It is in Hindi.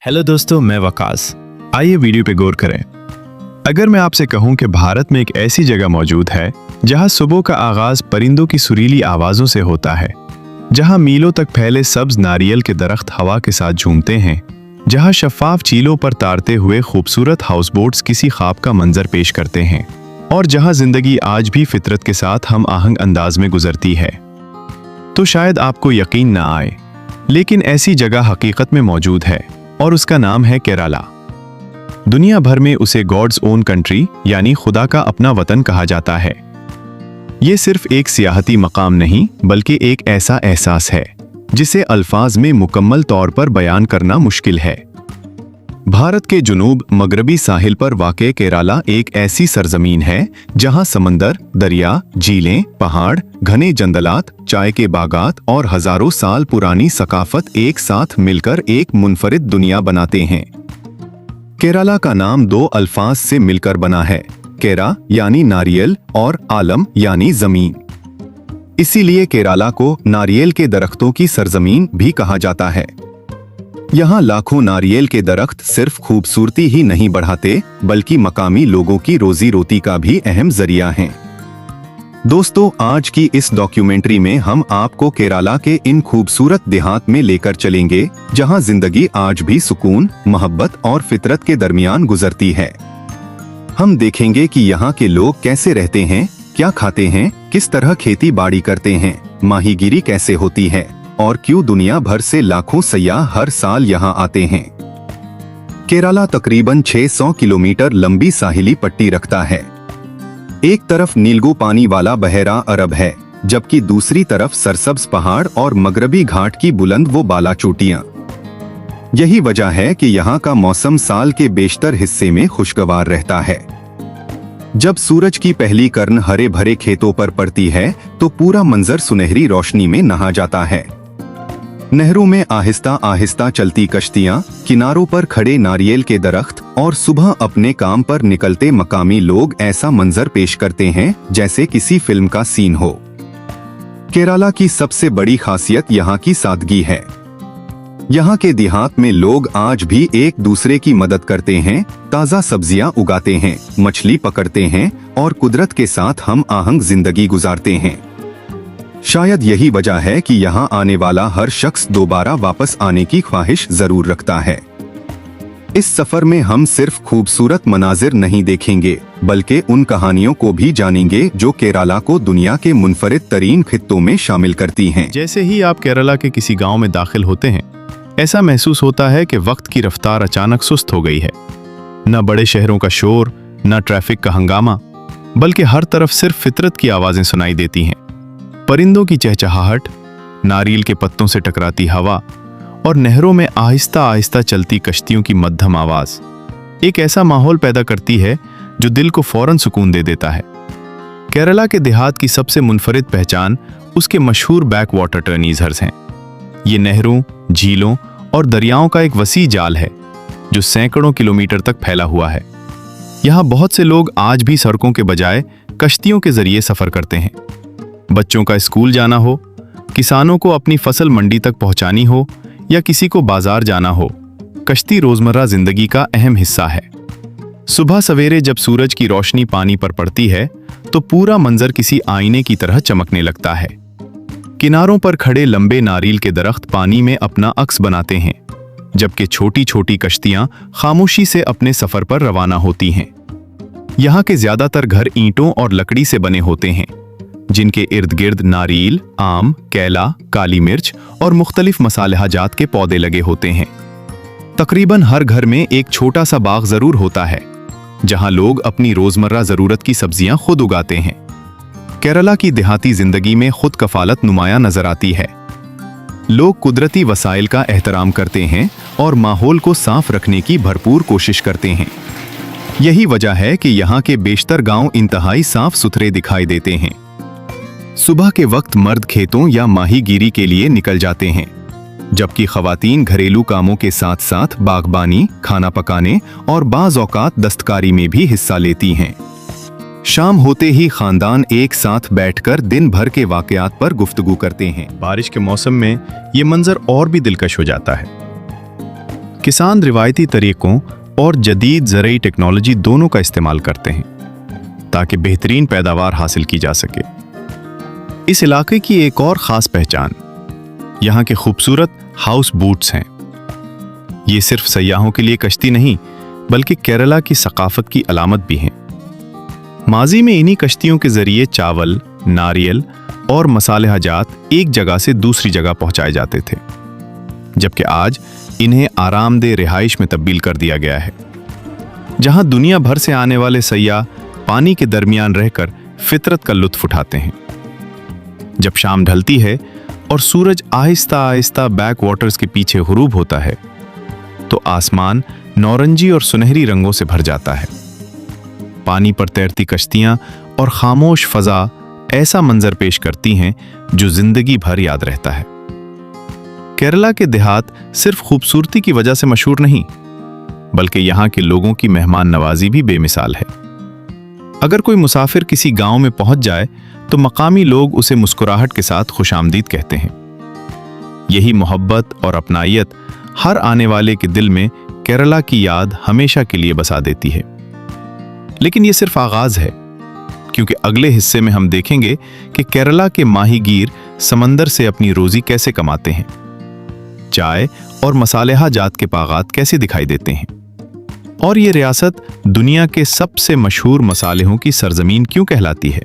हेलो दोस्तों, मैं वकास। आइए वीडियो पे गौर करें। अगर मैं आपसे कहूं कि भारत में एक ऐसी जगह मौजूद है जहां सुबह का आगाज परिंदों की सुरीली आवाजों से होता है, जहां मीलों तक फैले सब्ज नारियल के दरख्त हवा के साथ झूमते हैं, जहां शफाफ झीलों पर तारते हुए खूबसूरत हाउसबोट्स किसी ख्वाब का मंजर पेश करते हैं, और जहां जिंदगी आज भी फितरत के साथ हम आहंग अंदाज में गुजरती है, तो शायद आपको यकीन ना आए, लेकिन ऐसी जगह हकीकत में मौजूद है और उसका नाम है केरला। दुनिया भर में उसे गॉड्स ओन कंट्री यानी खुदा का अपना वतन कहा जाता है। ये सिर्फ एक सियाहती मकाम नहीं, बल्कि एक ऐसा एहसास है जिसे अल्फाज में मुकम्मल तौर पर बयान करना मुश्किल है। भारत के जुनूब मगरबी साहिल पर वाक़े केरला एक ऐसी सरजमीन है जहां समंदर, दरिया, झीलें, पहाड़, घने जंगलात, चाय के बागात और हजारों साल पुरानी सकाफत एक साथ मिलकर एक मुनफरिद दुनिया बनाते हैं। केरला का नाम दो अल्फाज से मिलकर बना है, केरा यानी नारियल और आलम यानी जमीन। इसीलिए केरला को नारियल के दरख्तों की सरजमीन भी कहा जाता है। यहाँ लाखों नारियल के दरख्त सिर्फ खूबसूरती ही नहीं बढ़ाते, बल्कि मकामी लोगों की रोजी रोटी का भी अहम जरिया हैं। दोस्तों, आज की इस डॉक्यूमेंट्री में हम आपको केरला के इन खूबसूरत देहात में लेकर चलेंगे, जहाँ जिंदगी आज भी सुकून, मोहब्बत और फितरत के दरमियान गुजरती है। हम देखेंगे कि यहाँ के लोग कैसे रहते हैं, क्या खाते हैं, किस तरह खेती बाड़ी करते हैं, माहीगीरी कैसे होती है, और क्यों दुनिया भर से लाखों सयाह हर साल यहाँ आते हैं। केरला तकरीबन 600 किलोमीटर लंबी साहिली पट्टी रखता है। एक तरफ नीलगो पानी वाला बहरा अरब है, जबकि दूसरी तरफ सरसब्ज पहाड़ और मगरबी घाट की बुलंद वो बाला चोटियां। यही वजह है कि यहाँ का मौसम साल के बेशतर हिस्से में खुशगवार रहता है। जब सूरज की पहली किरण हरे भरे खेतों पर पड़ती है तो पूरा मंजर सुनहरी रोशनी में नहा जाता है। नहरों में आहिस्ता आहिस्ता चलती कश्तियां, किनारों पर खड़े नारियल के दरख्त और सुबह अपने काम पर निकलते मकामी लोग ऐसा मंजर पेश करते हैं जैसे किसी फिल्म का सीन हो। केरला की सबसे बड़ी खासियत यहाँ की सादगी है। यहाँ के देहात में लोग आज भी एक दूसरे की मदद करते हैं, ताज़ा सब्जियां उगाते हैं, मछली पकड़ते हैं और कुदरत के साथ हम आहंग जिंदगी गुजारते हैं। शायद यही वजह है कि यहाँ आने वाला हर शख्स दोबारा वापस आने की ख्वाहिश जरूर रखता है। इस सफर में हम सिर्फ खूबसूरत मनाजिर नहीं देखेंगे, बल्कि उन कहानियों को भी जानेंगे जो केरला को दुनिया के मुनफरिद तरीन खित्तों में शामिल करती हैं। जैसे ही आप केरला के किसी गांव में दाखिल होते हैं, ऐसा महसूस होता है कि वक्त की रफ्तार अचानक सुस्त हो गई है। न बड़े शहरों का शोर, न ट्रैफिक का हंगामा, बल्कि हर तरफ सिर्फ फितरत की आवाजें सुनाई देती हैं। परिंदों की चहचहाहट, नारियल के पत्तों से टकराती हवा और नहरों में आहिस्ता आहिस्ता चलती कश्तियों की मध्यम आवाज एक ऐसा माहौल पैदा करती है जो दिल को फौरन सुकून दे देता है। केरला के देहात की सबसे मुनफरिद पहचान उसके मशहूर बैक वाटर टर्नीजर्स हैं। ये नहरों, झीलों और दरियाओं का एक वसी जाल है जो सैकड़ों किलोमीटर तक फैला हुआ है। यहाँ बहुत से लोग आज भी सड़कों के बजाय कश्तियों के जरिए सफर करते हैं। बच्चों का स्कूल जाना हो, किसानों को अपनी फसल मंडी तक पहुंचानी हो या किसी को बाजार जाना हो, कश्ती रोजमर्रा जिंदगी का अहम हिस्सा है। सुबह सवेरे जब सूरज की रोशनी पानी पर पड़ती है तो पूरा मंजर किसी आईने की तरह चमकने लगता है। किनारों पर खड़े लंबे नारियल के दरख्त पानी में अपना अक्स बनाते हैं, जबकि छोटी छोटी कश्तियां खामोशी से अपने सफर पर रवाना होती हैं। यहाँ के ज्यादातर घर ईंटों और लकड़ी से बने होते हैं, जिनके इर्द गिर्द नारियल, आम, केला, काली मिर्च और मुख्तलिफ मसालेहा जात के पौधे लगे होते हैं। तकरीबन हर घर में एक छोटा सा बाग जरूर होता है, जहां लोग अपनी रोजमर्रा जरूरत की सब्जियां खुद उगाते हैं। केरला की देहाती जिंदगी में खुद कफालत नुमाया नजर आती है। लोग कुदरती वसाइल का एहतराम करते हैं और माहौल को साफ रखने की भरपूर कोशिश करते हैं। यही वजह है कि यहाँ के बेशतर गांव इंतहाई साफ सुथरे दिखाई देते हैं। सुबह के वक्त मर्द खेतों या माहीगीरी के लिए निकल जाते हैं, जबकि खवातीन घरेलू कामों के साथ साथ बागबानी, खाना पकाने और बाज़ औक़ात दस्तकारी में भी हिस्सा लेती हैं। शाम होते ही खानदान एक साथ बैठकर दिन भर के वाक़यात पर गुफ्तगू करते हैं। बारिश के मौसम में ये मंजर और भी दिलकश हो जाता है। किसान रिवायती तरीकों और जदीद ज़रूरी टेक्नोलॉजी दोनों का इस्तेमाल करते हैं ताकि बेहतरीन पैदावार हासिल की जा सके। इस इलाके की एक और ख़ास पहचान यहाँ के खूबसूरत हाउस बोट्स हैं। ये सिर्फ सयाहों के लिए कश्ती नहीं, बल्कि केरला की सकाफत की अलामत भी हैं। माजी में इन्हीं कश्तियों के जरिए चावल, नारियल और मसालेहाजात एक जगह से दूसरी जगह पहुंचाए जाते थे, जबकि आज इन्हें आरामदेह रिहाइश में तब्दील कर दिया गया है, जहां दुनिया भर से आने वाले सयाह पानी के दरमियान रहकर फितरत का लुत्फ उठाते हैं। जब शाम ढलती है और सूरज आहिस्ता आहिस्ता बैक वाटर्स के पीछे हुरूब होता है, तो आसमान नौरंगी और सुनहरी रंगों से भर जाता है। पानी पर तैरती कश्तियां और खामोश फजा ऐसा मंजर पेश करती हैं जो जिंदगी भर याद रहता है। केरला के देहात सिर्फ खूबसूरती की वजह से मशहूर नहीं, बल्कि यहाँ के लोगों की मेहमान नवाजी भी बेमिसाल है। अगर कोई मुसाफिर किसी गांव में पहुंच जाए तो मकामी लोग उसे मुस्कुराहट के साथ खुशामदीद कहते हैं। यही मोहब्बत और अपनायत हर आने वाले के दिल में केरला की याद हमेशा के लिए बसा देती है। लेकिन यह सिर्फ आगाज है, क्योंकि अगले हिस्से में हम देखेंगे कि केरला के माहीगीर समंदर से अपनी रोजी कैसे कमाते हैं, चाय और मसालेहाजात के बागात कैसे दिखाई देते हैं, और ये रियासत दुनिया के सबसे मशहूर मसालेहों की सरजमीन क्यों कहलाती है।